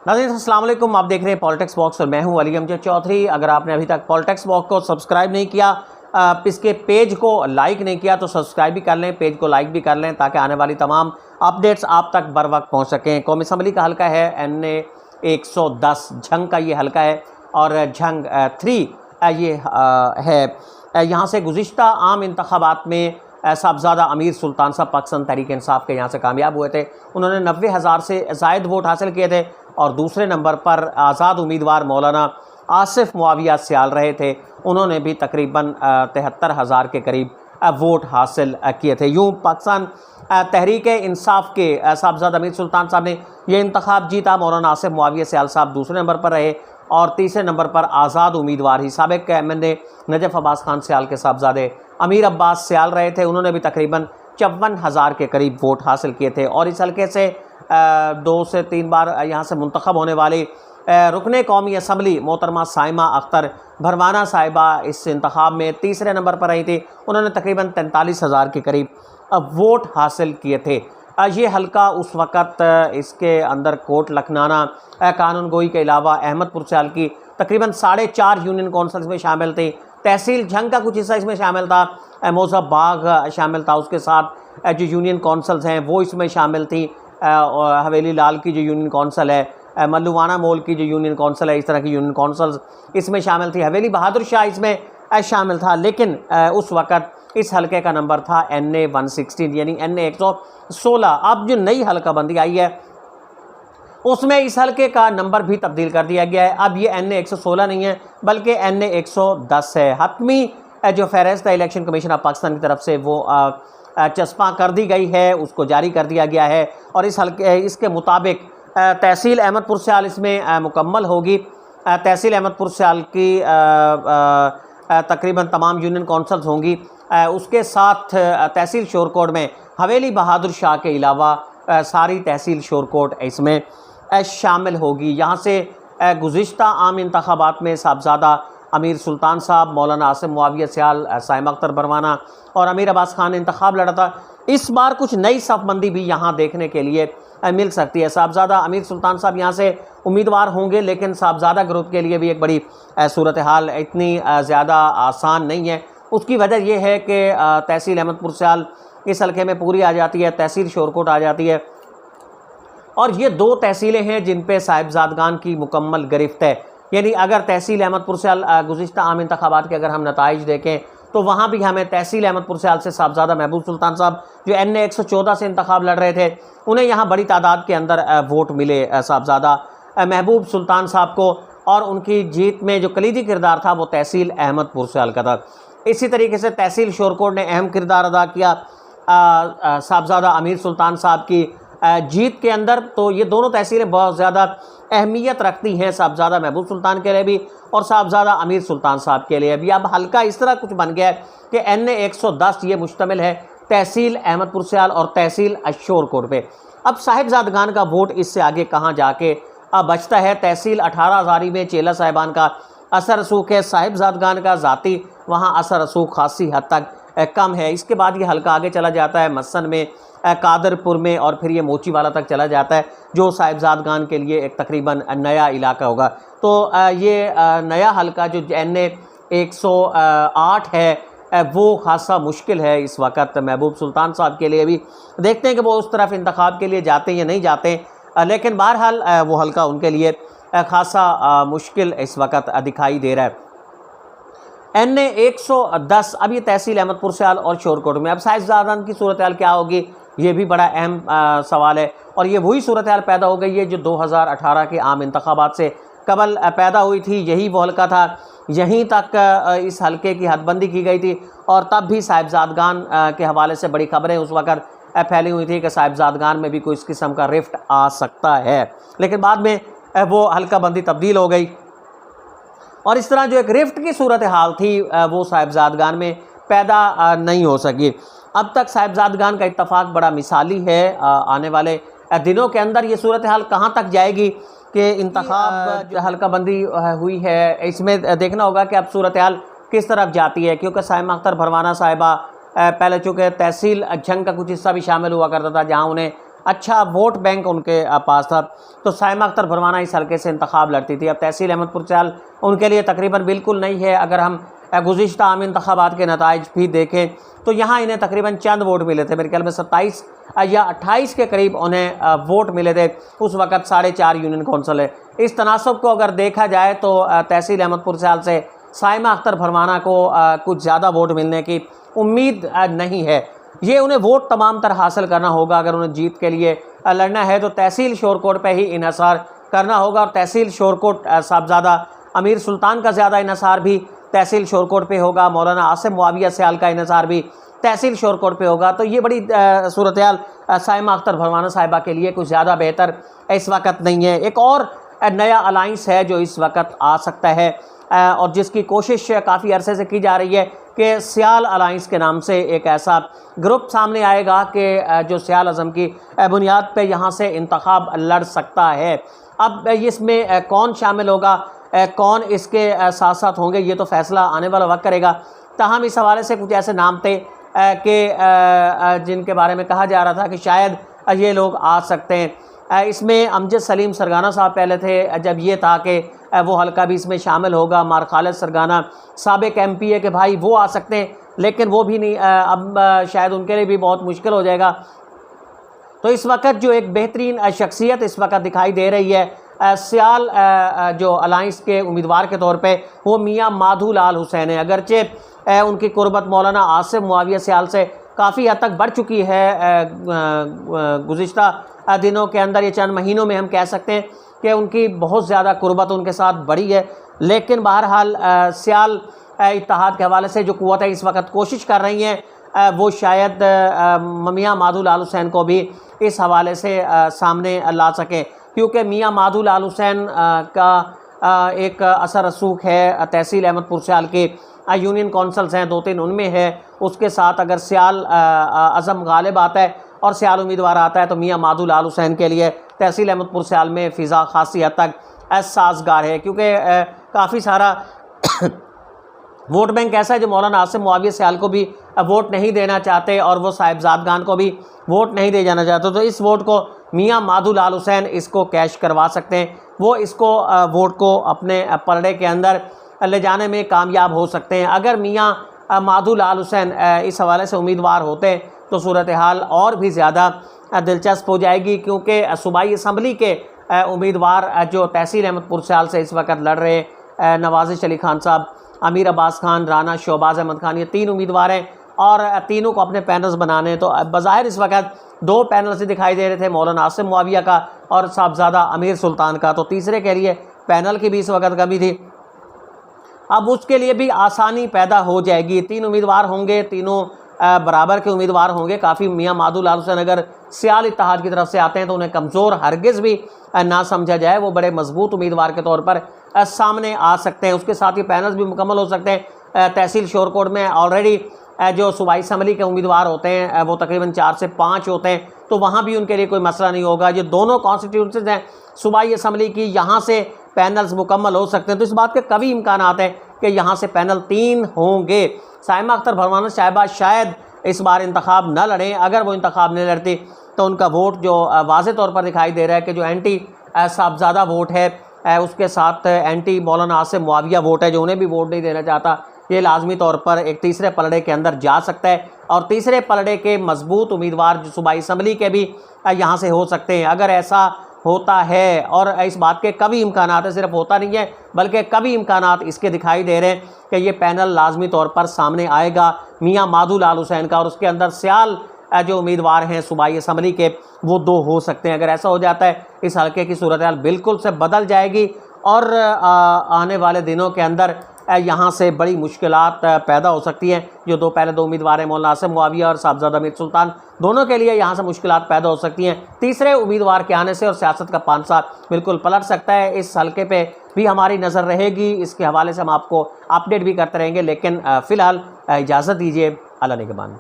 नाज़रीन अस्सलाम वालेकुम, आप देख रहे हैं पॉलिटिक्स बॉक्स और मैं हूं अली अमजद चौधरी। अगर आपने अभी तक पॉलिटिक्स बॉक्स को सब्सक्राइब नहीं किया, इसके पेज को लाइक नहीं किया तो सब्सक्राइब भी कर लें, पेज को लाइक भी कर लें ताकि आने वाली तमाम अपडेट्स आप तक बर वक्त पहुँच सकें। कौमी असम्बली का हल्का है NA 110 झंग का ये हल्का है और झंग 3 ये है। यहाँ से गुज़िश्ता आम इंतखाबात में साहबजादा अमीर सुल्तान साहब पाकिस्तान तहरीक इंसाफ के यहाँ से कामयाब हुए थे। उन्होंने 90,000 से ज़ायद वोट हासिल किए थे और दूसरे नंबर पर आज़ाद उम्मीदवार मौलाना आसिफ मुआविया सियाल रहे थे। उन्होंने भी तकरीबन 73,000 के करीब वोट हासिल किए थे। यूँ पाकिस्तान तहरीक इंसाफ के साहबजादा अमीर सुल्तान साहब ने ये इंतखाब जीता। मौलाना आसिफ मुआविया सियाल साहब दूसरे नंबर पर रहे और तीसरे नंबर पर आज़ाद उम्मीदवार ही साबिक MNA नजफ़ अब्बास खान सियाल के साहबजादे अमीर अब्बास सियाल रहे थे। उन्होंने भी तकरीबन 54,000 के करीब वोट हासिल किए थे। और इस हल्के से 2 से 3 बार यहाँ से मुंतखब होने वाली रुकने कौमी असम्बली मोहतरमा साइमा अख्तर भरवाना साहिबा इस इंतखाब में तीसरे नंबर पर रही थी। उन्होंने तकरीबन 43,000 के करीब वोट हासिल किए थे। ये हल्का उस वक़्त इसके अंदर कोट लखनाना कानून गोई के अलावा अहमदपुर सियाल की तकरीबन 4.5 यूनियन कौंसल्स में शामिल थी। तहसील झंग का कुछ हिस्सा इसमें शामिल था, मौजा बाग शामिल था, उसके साथ जो यूनियन कौंसल्स हैं वो इसमें शामिल थी। हवेली लाल की जो यूनियन कौंसल है, मल्लुवाना मोल की जो यूनियन कौंसल है, इस तरह की यूनियन कौंसल्स इसमें शामिल थी। हवेली बहादुर शाह इसमें शामिल था। लेकिन उस वक़्त इस हल्के का नंबर था NA 116 यानी NA 116। अब जो नई हल्का बंदी आई है उसमें इस हल्के का नंबर भी तब्दील कर दिया गया है। अब ये NA 116 नहीं है बल्कि NA 110 है। हतमी जो फहरिस्त इलेक्शन कमीशन ऑफ पाकिस्तान की तरफ से वो चस्पा कर दी गई है, उसको जारी कर दिया गया है। और इस हल्के इसके मुताबिक तहसील अहमदपुर सियाल इसमें मुकम्मल होगी। तहसील अहमदपुर सियाल की तकरीबन तमाम यूनियन कौंसल्स होंगी। उसके साथ तहसील शोरकोट में हवेली बहादुर शाह के अलावा सारी तहसील शोरकोट इसमें शामिल होगी। यहाँ से गुज़िश्ता आम इंतखाबात में साहबजादा अमीर सुल्तान साहब, मौलाना आसिफ मुआविया सियाल, साइमा अख्तर बरवाना और अमीर अब्बास खान ने इंतखाब लड़ा था। इस बार कुछ नई सफ़बंदी भी यहाँ देखने के लिए मिल सकती है। साहबजादा अमीर सुल्तान साहब यहाँ से उम्मीदवार होंगे, लेकिन साहबजादा ग्रुप के लिए भी एक बड़ी सूरत हाल इतनी ज़्यादा आसान नहीं है। उसकी वजह यह है कि तहसील अहमदपुर सियाल इस हल्के में पूरी आ जाती है, तहसील शोरकोट आ जाती है और ये 2 तहसीलें हैं जिन पे साहिबजादगान की मुकम्मल गिरफ्त है। यानी अगर तहसील अहमदपुर सियाल गुज़िश्ता आम इंतखाबात के अगर हम नताइज देखें तो वहाँ भी हमें तहसील अहमदपुर सियाल से साहबजादा महबूब सुल्तान साहब जो NA 114 से इंतखाब लड़ रहे थे, उन्हें यहाँ बड़ी तादाद के अंदर वोट मिले साहबजादा महबूब सुल्तान साहब को। और उनकी जीत में जो कलीदी किरदार था वो तहसील अहमदपुर सियाल का था। इसी तरीके से तहसील शोरकोट ने अहम किरदार अदा किया साहबजादा अमीर सुल्तान साहब की जीत के अंदर। तो ये दोनों तहसीलें बहुत ज़्यादा अहमियत रखती हैं साहबजादा महबूब सुल्तान के लिए भी और साहबजादा अमीर सुल्तान साहब के लिए भी। अब हल्का इस तरह कुछ बन गया है कि NA 110 ये मुश्तमिल है तहसील अहमदपुर सियाल और तहसील शोरकोट पे। अब साहिबजादगान का वोट इससे आगे कहाँ जाके बचता है। तहसील 18,000 में चेला साहिबान का असर रसूख है, साहिबजादगान का ज़ाती वहाँ असर रसूख खासी हद तक कम है। इसके बाद ये हल्का आगे चला जाता है मसन में, कादरपुर में और फिर ये मोचीवाला तक चला जाता है जो साहिबजादगान के लिए एक तकरीबन नया इलाका होगा। तो ये नया हल्का जो NA 108 है वो खासा मुश्किल है इस वक्त महबूब सुल्तान साहब के लिए भी। देखते हैं कि वो उस तरफ इंतखाब के लिए जाते हैं या नहीं जाते, लेकिन बहरहाल वो हल्का उनके लिए खासा मुश्किल इस वक्त दिखाई दे रहा है। NA 110 अब ये तहसील अहमदपुर सियाल और शोरकोट में। अब साहिबजादान की सूरत हाल क्या होगी ये भी बड़ा अहम सवाल है और ये वही सूरत हाल पैदा हो गई है जो 2018 के आम इंतखाबात से कबल पैदा हुई थी। यही वो हल्का था, यहीं तक इस हल्के की हदबंदी की गई थी और तब भी साहिबजादगान के हवाले से बड़ी खबरें उस वक़्त फैली हुई थी कि साहिबजादगान में भी कोई इस किस्म का रिफ्ट आ सकता है। लेकिन बाद में वो हल्का बंदी तब्दील हो गई और इस तरह जो एक रिफ्ट की सूरत हाल थी वो साहिबजादगान में पैदा नहीं हो सकी। अब तक साहिबजादगान का इत्तफाक बड़ा मिसाली है। आने वाले दिनों के अंदर ये सूरत हाल कहाँ तक जाएगी कि इंतखाब जो हल्का बंदी हुई है इसमें देखना होगा कि अब सूरत हाल किस तरफ जाती है। क्योंकि साइमा अख्तर भरवाना साहिबा पहले चूँकि तहसील झंग का कुछ हिस्सा भी शामिल हुआ करता था जहाँ उन्हें अच्छा वोट बैंक उनके पास था। तो साइमा अख्तर भरवाना इस हल्के से इंतखाब लड़ती थी। अब तहसील अहमदपुर चाल उनके लिए तकरीबन बिल्कुल नहीं है। अगर हम गुज़िश्ता आम इंतखाबात के नताइज भी देखें तो यहाँ इन्हें तकरीबन चंद वोट मिले थे, मेरे ख्याल में 27 या 28 के करीब उन्हें वोट मिले थे। उस वक़्त 4.5 यूनियन कौंसल है। इस तनासब को अगर देखा जाए तो तहसील अहमदपुर चाल से साइमा अख्तर भरवाना को कुछ ज़्यादा वोट मिलने की उम्मीद नहीं है। ये उन्हें वोट तमाम तरह हासिल करना होगा। अगर उन्हें जीत के लिए लड़ना है तो तहसील शोरकोट पे ही इन्हसार करना होगा। और तहसील शोरकोट साहबजादा अमीर सुल्तान का ज़्यादा इन्हसार भी तहसील शोरकोट पे होगा। मौलाना आसिम मुआविया सियाल का इन्हसार भी तहसील शोरकोट पे होगा। तो ये बड़ी सूरत हाल साइमा अख्तर भरवाना साहिबा के लिए कुछ ज़्यादा बेहतर इस वक्त नहीं है। एक और नया अलाइंस है जो इस वक्त आ सकता है और जिसकी कोशिश काफ़ी अरसे से की जा रही है कि सियाल अलाइंस के नाम से एक ऐसा ग्रुप सामने आएगा कि जो सियाल अज़म की बुनियाद पे यहाँ से इंतखाब लड़ सकता है। अब इसमें कौन शामिल होगा, कौन इसके साथ साथ होंगे, ये तो फैसला आने वाला वक्त करेगा। ताहम इस हवाले से कुछ ऐसे नाम थे कि जिनके बारे में कहा जा रहा था कि शायद ये लोग आ सकते हैं। इसमें अमजद सलीम सरगाना साहब पहले थे, जब ये था कि वो हल्का भी इसमें शामिल होगा। मार खालिद सरगाना साबिक MP के भाई वो आ सकते हैं, लेकिन वो भी नहीं, अब शायद उनके लिए भी बहुत मुश्किल हो जाएगा। तो इस वक्त जो एक बेहतरीन शख्सियत इस वक्त दिखाई दे रही है सियाल जो अलाइंस के उम्मीदवार के तौर पे, वो मियाँ माधू लाल हुसैन है। अगरचे उनकी कुर्बत मौलाना आसिम मुआविया सियाल से काफ़ी हद तक बढ़ चुकी है गुज़िश्ता दिनों के अंदर, ये चंद महीनों में हम कह सकते हैं कि उनकी बहुत ज़्यादा कुर्बत उनके साथ बढ़ी है। लेकिन बहरहाल सियाल इत्तेहाद के हवाले से जो क़ुव्वतें इस वक्त कोशिश कर रही हैं वो शायद मियाँ माधू लाल हुसैन को भी इस हवाले से सामने ला सकें, क्योंकि मियाँ माधू लाल हुसैन का एक असर रसूख है तहसील अहमदपुर सियाल की यूनियन कौंसल्स हैं 2-3 उनमें है। उसके साथ अगर सियाल अज़म गालिब आता है और सियाल उम्मीदवार आता है तो मियाँ माधू लाल हुसैन के लिए तहसील अहमदपुर सियाल में फ़िज़ा खासी हद तक साजगार है, क्योंकि काफ़ी सारा वोट बैंक ऐसा है जो मौलाना आसिम मुआविया सियाल को भी वोट नहीं देना चाहते और वो साहिबजादगान को भी वोट नहीं दे जाना चाहते। तो इस वोट को मियाँ माधू लाल हुसैन इसको कैश करवा सकते हैं, वो इसको वोट को अपने पलड़े के अंदर ले जाने में कामयाब हो सकते हैं। अगर मियाँ माधू लाल हुसैन इस हवाले से उम्मीदवार होते तो सूरत हाल और भी ज़्यादा दिलचस्प हो जाएगी, क्योंकि सूबाई असम्बली के उम्मीदवार जो तहसील अहमदपुर सियाल से इस वक्त लड़ रहे नवाज़िश अली खान साहब, अमीर अब्बास खान, राना शहबाज अहमद खान, ये 3 उम्मीदवार हैं और तीनों को अपने पैनल्स बनाने। तो बज़ाहिर इस वक्त 2 पैनल्स दिखाई दे रहे थे, मौलाना आसिम मुआविया का और साहबजादा अमीर सुल्तान का। तो तीसरे के लिए पैनल की भी इस वक्त कमी थी, अब उसके लिए भी आसानी पैदा हो जाएगी। 3 उम्मीदवार होंगे, तीनों बराबर के उम्मीदवार होंगे। काफ़ी मियाँ माधू लाल हुसैन अगर सियाल इत्तेहाद की तरफ से आते हैं तो उन्हें कमज़ोर हरगिज़ भी ना समझा जाए, वो बड़े मजबूत उम्मीदवार के तौर पर सामने आ सकते हैं। उसके साथ ही पैनल्स भी मुकम्मल हो सकते हैं। तहसील शोरकोट में ऑलरेडी जो सूबाई असम्बली के उम्मीदवार होते हैं वो तकरीबन 4 से 5 होते हैं, तो वहाँ भी उनके लिए कोई मसला नहीं होगा। ये दोनों कॉन्स्टिट्यूंसीज हैं सूबाई असम्बली की, यहाँ से पैनल्स मुकम्मल हो सकते हैं। तो इस बात के कभी इम्कान हैं कि यहाँ से पैनल 3 होंगे। साइमा अख्तर भरवाना साहिबा शायद इस बार इंतखाब न लड़ें। अगर वो इंतखाब नहीं लड़ती तो उनका वोट जो वाज़े तौर पर दिखाई दे रहा है कि जो एंटी साहबजादा वोट है, उसके साथ एंटी मौलाना आसिम मुआविया वोट है जो उन्हें भी वोट नहीं देना चाहता, ये लाजमी तौर पर एक तीसरे पलड़े के अंदर जा सकता है। और तीसरे पलड़े के मजबूत उम्मीदवार जो सूबाई असम्बली के भी यहाँ से हो सकते हैं। अगर ऐसा होता है, और इस बात के कभी इम्कान है, सिर्फ होता नहीं है बल्कि कभी इम्कान इसके दिखाई दे रहे हैं कि ये पैनल लाजमी तौर पर सामने आएगा मियाँ माधू लाल हुसैन का, और उसके अंदर सियाल जो उम्मीदवार हैं सूबाई असम्बली के वो 2 हो सकते हैं। अगर ऐसा हो जाता है इस हल्के की सूरत हाल बिल्कुल से बदल जाएगी और आने वाले दिनों के अंदर यहाँ से बड़ी मुश्किलात पैदा हो सकती हैं। जो पहले 2 उम्मीदवार हैं मौलाना आसिम मुआविया और साहबजादा अमीर सुल्तान, दोनों के लिए यहाँ से मुश्किलात पैदा हो सकती हैं। तीसरे उम्मीदवार के आने से और सियासत का पांसा बिल्कुल पलट सकता है। इस हल्के पे भी हमारी नज़र रहेगी, इसके हवाले से हम आपको अपडेट भी करते रहेंगे। लेकिन फ़िलहाल इजाज़त दीजिए, अल्लाह निगहबान।